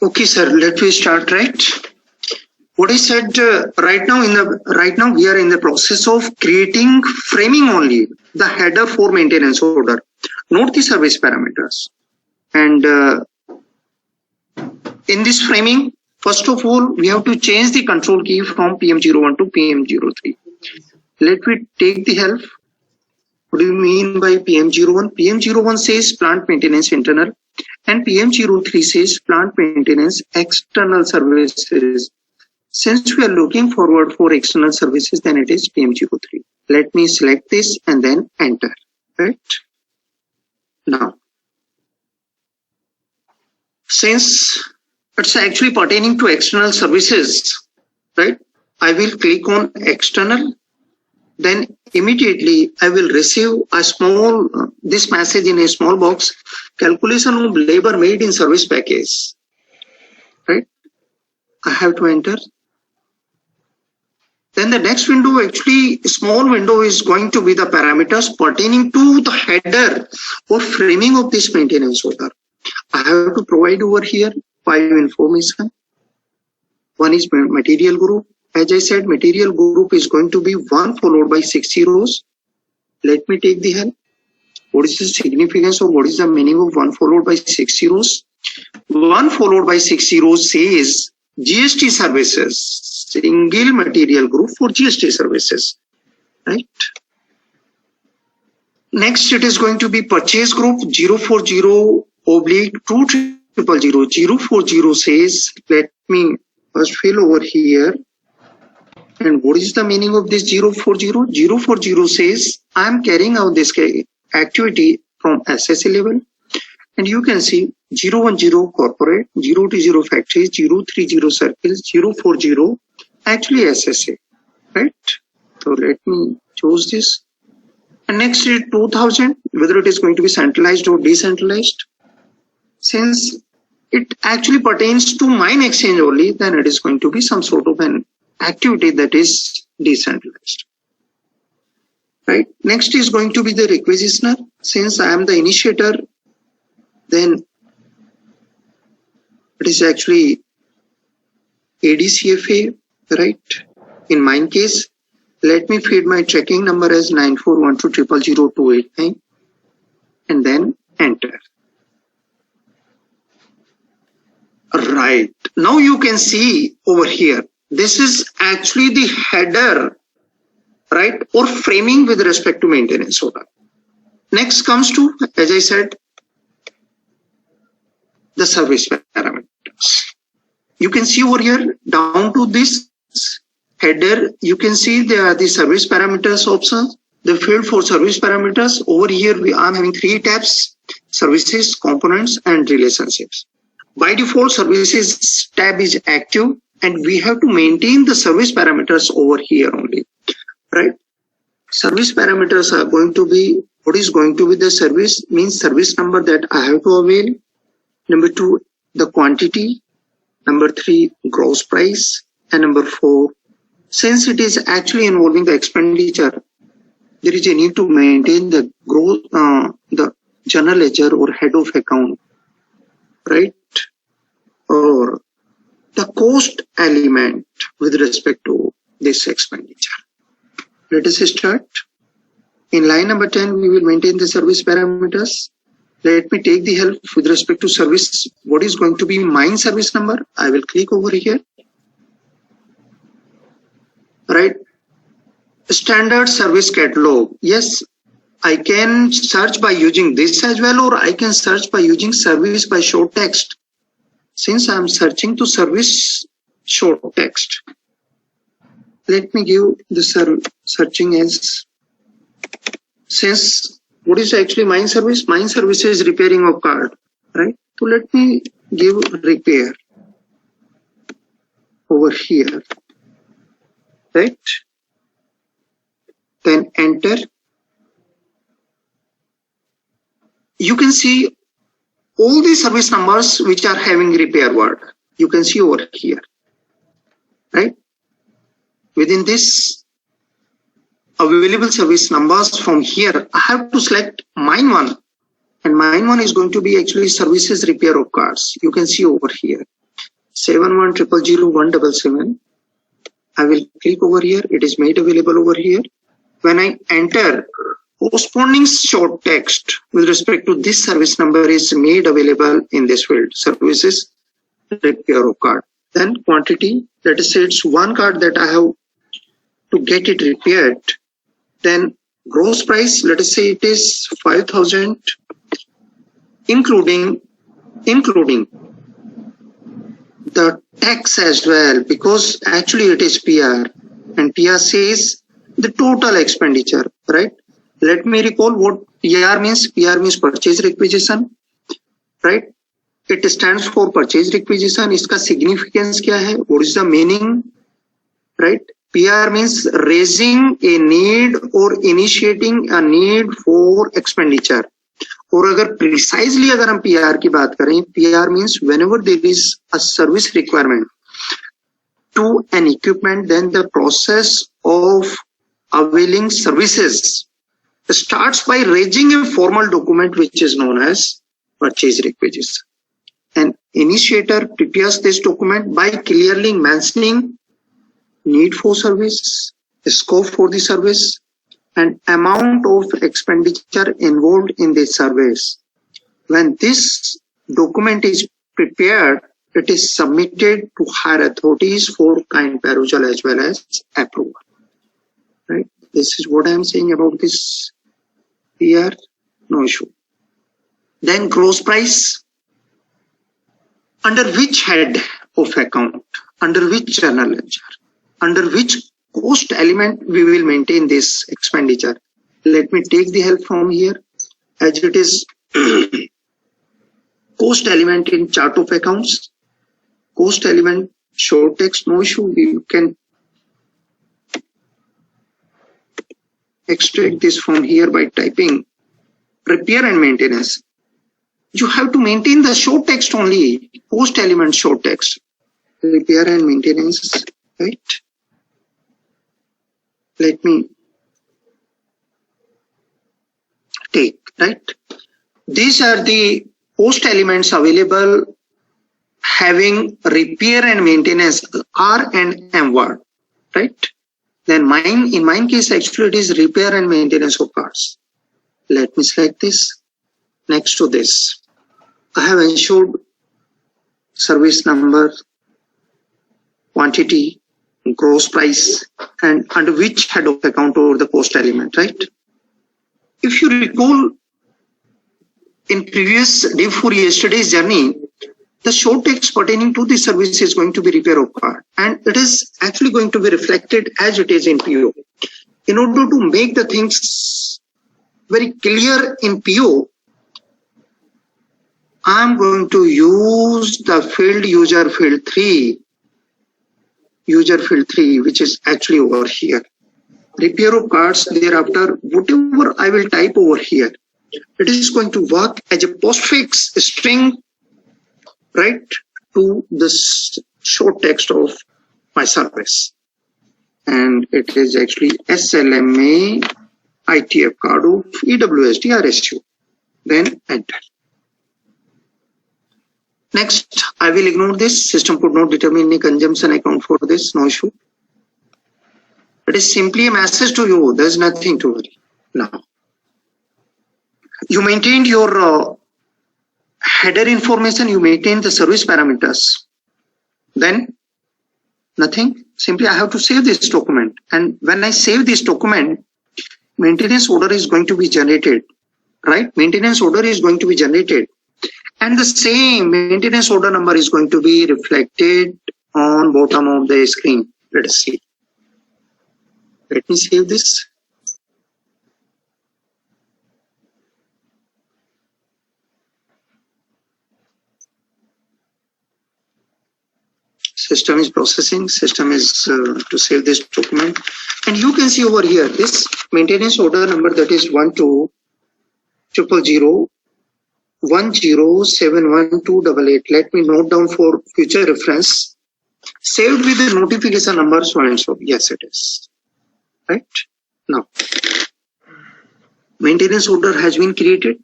Okay, sir. Let me start. Right. What I said right now we are in the process of creating framing only the header for maintenance order, not the service parameters. And in this framing, first of all, we have to change the control key from PM01 to PM03. Let me take the help. What do you mean by PM01? PM01 says plant maintenance internal, and PM03 says plant maintenance external services. Since we are looking forward for external services, then it is PM03. Let me select this and then enter. Right now, since it's actually pertaining to external services, right? I will click on external. Then immediately I will receive a small this message in a small box: calculation of labor made in service package. Right? I have to enter. Then the next window, actually small window, is going to be the parameters pertaining to the header or framing of this maintenance order. I have to provide over here 5 information. One is material group. As I said, material group is going to be 1 followed by 6 zeros. Let me take the help. What is the significance of what is the meaning of 1 followed by 6 zeros? 1 followed by 6 zeros says GST services, single material group for GST services, right? Next, it is going to be purchase group 040/2000. 040 says, let me first fill over here. And what is the meaning of this 040? 040 says I am carrying out this activity from SSA level. And you can see 010 corporate, 020 factories, 030 circles, 040 actually SSA, right? So let me choose this. And next is 2000, whether it is going to be centralized or decentralized. Since it actually pertains to mine exchange only, then it is going to be some sort of an activity that is decentralized. Right? Next is going to be the requisitioner. Since I am the initiator, then it is actually ADCFA, right? In mine case, let me feed my tracking number as 9412000289 and then enter. Right. Now you can see over here, this is actually the header, right? Or framing with respect to maintenance order. Next comes to, as I said, the service parameters. You can see over here down to this header, you can see there are the service parameters options, the field for service parameters. Over here, I'm having 3 tabs: services, components, and relationships. By default, services tab is active, and we have to maintain the service parameters over here only, right? Service parameters are going to be, what is going to be the service, means service number that I have to avail. Number 2, the quantity. Number 3, gross price. And number 4, since it is actually involving the expenditure, there is a need to maintain the growth, the general ledger or head of account, right? Or the cost element with respect to this expenditure. Let us start. In line number 10, we will maintain the service parameters. Let me take the help with respect to service. What is going to be mine service number? I will click over here. Right. Standard service catalog. Yes, I can search by using this as well, or I can search by using service by short text. Since I am searching to service short text, let me give the searching as, since what is actually mine service? Mine service is repairing of card, right? So let me give repair over here, right? Then enter. You can see all the service numbers which are having repair word. You can see over here, right? Within this available service numbers from here, I have to select mine one, and mine one is going to be actually services repair of cars. You can see over here. 7100177. I will click over here. It is made available over here. When I enter corresponding short text with respect to this service number is made available in this field, services repair of card. Then quantity, let us say it's one card that I have to get it repaired. Then gross price, let us say it is 5,000, including the tax as well, because actually it is PR, and PR says the total expenditure, right? Let me recall what PR means. PR means purchase requisition, right? It stands for purchase requisition. Iska significance kya hai? What is the meaning, right? PR means raising a need or initiating a need for expenditure. और अगर precisely अगर हम PR की बात करें, PR means whenever there is a service requirement to an equipment, then the process of availing services starts by raising a formal document which is known as purchase requisition. An initiator prepares this document by clearly mentioning need for service, scope for the service, and amount of expenditure involved in the service. When this document is prepared, it is submitted to higher authorities for kind perusal as well as approval. Right? This is what I am saying about this PR. No issue. Then gross price. Under which head of account? Under which journal ledger? Under which cost element we will maintain this expenditure? Let me take the help from here, as it is cost element in chart of accounts. Cost element short text, no issue. You can extract this from here by typing repair and maintenance. You have to maintain the short text only, cost element short text, repair and maintenance, right? Let me take, right? These are the cost elements available having repair and maintenance, R and M word, right? Then in mine case, actually it is repair and maintenance of cards. Let me select this. Next to this, I have ensured service number, quantity, gross price, and under which head of account over the cost element, right? If you recall, in previous day before yesterday's journey, the short text pertaining to the service is going to be repair of card, and it is actually going to be reflected as it is in PO. In order to make the things very clear in PO, I'm going to use the field user field 3, which is actually over here. Repair of cards, thereafter, whatever I will type over here, it is going to work as a postfix string, right, to this short text of my service. And it is actually SLMA ITF card of EWSD RSU. Then enter. Next, I will ignore this. System could not determine any consumption account for this, no issue. It is simply a message to you. There is nothing to worry. Now, you maintained your header information, you maintain the service parameters. Then nothing. Simply I have to save this document. And when I save this document, maintenance order is going to be generated, right? Maintenance order is going to be generated. And the same maintenance order number is going to be reflected on bottom of the screen. Let us see. Let me save this. System is processing. System is to save this document. And you can see over here this maintenance order number, that is 12000107128. Let me note down for future reference. Saved with the notification number so and so. Yes, it is. Right? Now, maintenance order has been created.